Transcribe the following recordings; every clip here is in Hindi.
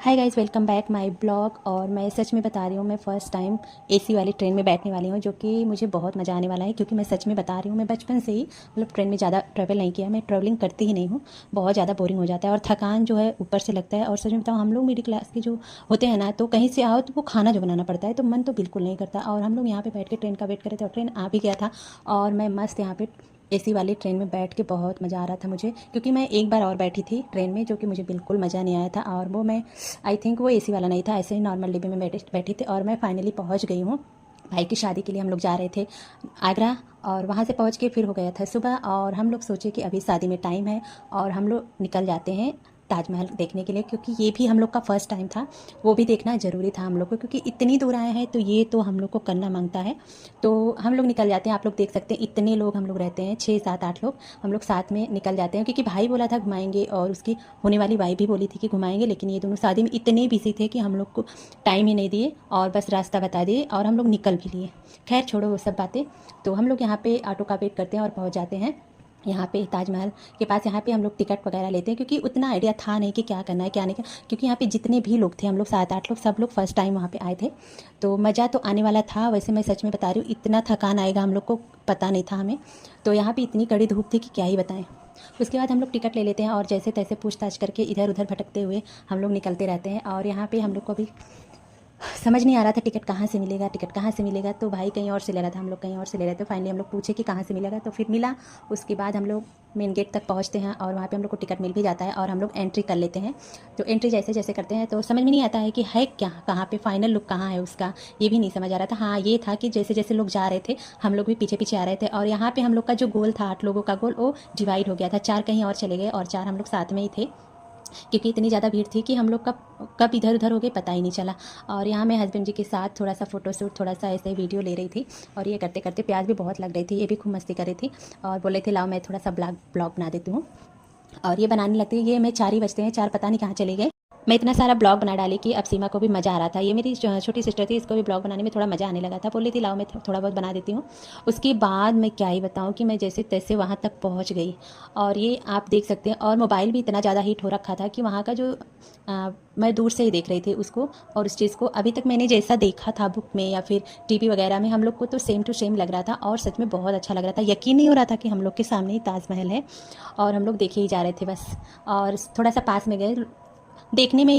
Hi guys, welcome back my blog. और मैं सच में बता रही हूँ, मैं फ़र्स्ट टाइम एसी वाली ट्रेन में बैठने वाली हूँ, जो कि मुझे बहुत मज़ा आने वाला है। क्योंकि मैं सच में बता रही हूँ, मैं बचपन से ही मतलब ट्रेन में ज़्यादा ट्रैवल नहीं किया, मैं ट्रैवलिंग करती ही नहीं हूँ। बहुत ज़्यादा बोरिंग हो जाता है और थकान जो है ऊपर से लगता है। और सच में बताऊँ, हम लोग मिडिल क्लास के जो होते हैं ना, तो कहीं से आओ तो वो खाना जो बनाना पड़ता है, तो मन तो बिल्कुल नहीं करता। और हम लोग यहाँ पर बैठ के ट्रेन का वेट कर रहे थे और ट्रेन आ भी गया था। और मैं मस्त यहाँ पर एसी वाली ट्रेन में बैठ के बहुत मज़ा आ रहा था मुझे। क्योंकि मैं एक बार और बैठी थी ट्रेन में, जो कि मुझे बिल्कुल मज़ा नहीं आया था। और वो मैं आई थिंक वो एसी वाला नहीं था, ऐसे ही नॉर्मल डिब्बे में बैठी थी। और मैं फाइनली पहुंच गई हूँ। भाई की शादी के लिए हम लोग जा रहे थे आगरा। और वहाँ से पहुँच के फिर हो गया था सुबह, और हम लोग सोचे कि अभी शादी में टाइम है और हम लोग निकल जाते हैं ताजमहल देखने के लिए। क्योंकि ये भी हम लोग का फ़र्स्ट टाइम था, वो भी देखना ज़रूरी था हम लोग को। क्योंकि इतनी दूर आए हैं तो ये तो हम लोग को करना मांगता है। तो हम लोग निकल जाते हैं। आप लोग देख सकते हैं इतने लोग हम लोग रहते हैं, 6 7 8 लोग हम लोग साथ में निकल जाते हैं। क्योंकि भाई बोला था घुमाएंगे और उसकी होने वाली वाइफ भी बोली थी कि घुमाएंगे, लेकिन ये दोनों शादी में इतने बिजी थे कि हम लोग को टाइम ही नहीं दिए और बस रास्ता बता दिए और हम लोग निकल भी लिए। खैर छोड़ो वो सब बातें। तो हम लोग यहाँ पे ऑटो का वेट करते हैं और पहुँच जाते हैं यहाँ पे ताजमहल के पास। यहाँ पे हम लोग टिकट वगैरह लेते हैं, क्योंकि उतना आइडिया था नहीं कि क्या करना है क्या नहीं करना। क्योंकि यहाँ पे जितने भी लोग थे, हम लोग 7 8 लोग, सब लोग फर्स्ट टाइम वहाँ पे आए थे। तो मज़ा तो आने वाला था। वैसे मैं सच में बता रही हूँ, इतना थकान आएगा हम लोग को पता नहीं था हमें। तो यहाँ पे इतनी कड़ी धूप थी कि क्या ही बताएं। उसके बाद हम लोग टिकट ले लेते हैं और जैसे तैसे पूछताछ करके इधर उधर भटकते हुए हम लोग निकलते रहते हैं। और यहाँ पे हम लोग को भी समझ नहीं आ रहा था टिकट कहाँ से मिलेगा, टिकट कहाँ से मिलेगा। तो भाई कहीं और से ले रहा था, हम लोग कहीं और से ले रहे थे। फाइनली हम लोग पूछे कि कहाँ से मिलेगा, तो फिर मिला। उसके बाद हम लोग मेन गेट तक पहुँचते हैं और वहाँ पे हम लोग को टिकट मिल भी जाता है और हम लोग एंट्री कर लेते हैं। तो एंट्री जैसे जैसे करते हैं तो समझ में नहीं आता है कि है क्या, कहाँ पे फाइनल लुक कहाँ है उसका, ये भी नहीं समझ आ रहा था। हाँ, ये था कि जैसे जैसे लोग जा रहे थे हम लोग भी पीछे पीछे आ रहे थे। और यहाँ पे हम लोग का जो गोल था, 8 लोगों का गोल, वो डिवाइड हो गया था। 4 कहीं और चले गए और 4 हम लोग साथ में ही थे। क्योंकि इतनी ज़्यादा भीड़ थी कि हम लोग कब कब इधर उधर हो गए पता ही नहीं चला। और यहाँ मैं हस्बैंड जी के साथ थोड़ा सा फ़ोटोशूट, थोड़ा सा ऐसे ही वीडियो ले रही थी। और ये करते करते प्याज भी बहुत लग रही थी, ये भी खूब मस्ती कर रही थी। और बोले थे लाओ मैं थोड़ा सा ब्लॉग बना देती हूँ। और ये बनाने लगती है, ये मैं 4 ही बजते हैं, 4 पता नहीं कहाँ चले गए। मैं इतना सारा ब्लॉग बना डाली कि अब सीमा को भी मज़ा आ रहा था। ये मेरी छोटी सिस्टर थी, इसको भी ब्लॉग बनाने में थोड़ा मज़ा आने लगा था। बोल रही थी लाओ मैं थोड़ा बहुत बना देती हूँ। उसके बाद मैं क्या ही बताऊँ कि मैं जैसे तैसे वहाँ तक पहुँच गई। और ये आप देख सकते हैं। और मोबाइल भी इतना ज़्यादा हीट हो रखा था कि वहाँ का जो मैं दूर से ही देख रही थी उसको। और उस चीज़ को अभी तक मैंने जैसा देखा था बुक में या फिर टीवी वगैरह में, हम लोग को तो सेम टू सेम लग रहा था। और सच में बहुत अच्छा लग रहा था, यकीन नहीं हो रहा था कि हम लोग के सामने ही ताजमहल है। और हम लोग देखे ही जा रहे थे बस। और थोड़ा सा पास में गए, देखने में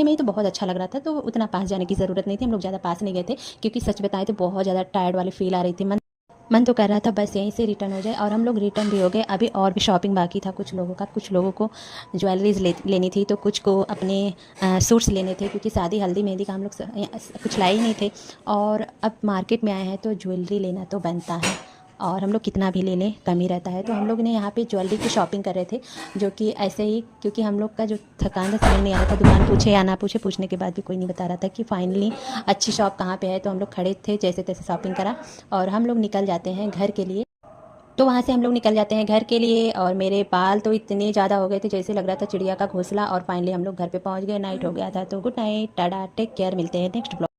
ही तो बहुत अच्छा लग रहा था। तो उतना पास जाने की ज़रूरत नहीं थी, हम लोग ज़्यादा पास नहीं गए थे। क्योंकि सच बताएं तो बहुत ज़्यादा टायर्ड वाली फील आ रही थी। मन तो कर रहा था बस यहीं से रिटर्न हो जाए। और हम लोग रिटर्न भी हो गए। अभी और भी शॉपिंग बाकी था कुछ लोगों का, कुछ लोगों को ज्वेलरीज लेनी थी, तो कुछ को अपने सूट्स लेने थे। क्योंकि शादी हल्दी मेहंदी का हम लोग कुछ लाए ही नहीं थे। और अब मार्केट में आए हैं तो ज्वेलरी लेना तो बनता है। और हम लोग कितना भी ले लें कम ही रहता है। तो हम लोग ने यहाँ पे ज्वेलरी की शॉपिंग कर रहे थे, जो कि ऐसे ही। क्योंकि हम लोग का जो थकान था समझ नहीं आ रहा था, दुकान पूछे या ना पूछे, पूछने के बाद भी कोई नहीं बता रहा था कि फाइनली अच्छी शॉप कहाँ पे है। तो हम लोग खड़े थे, जैसे तैसे शॉपिंग करा और हम लोग निकल जाते हैं घर के लिए। तो वहाँ से हम लोग निकल जाते हैं घर के लिए। और मेरे बाल तो इतने ज़्यादा हो गए थे, जैसे लग रहा था चिड़िया का घोंसला। और फाइनली हम लोग घर पे पहुँच गए, नाइट हो गया था। तो good night, tata, take care, मिलते हैं नेक्स्ट ब्लॉग।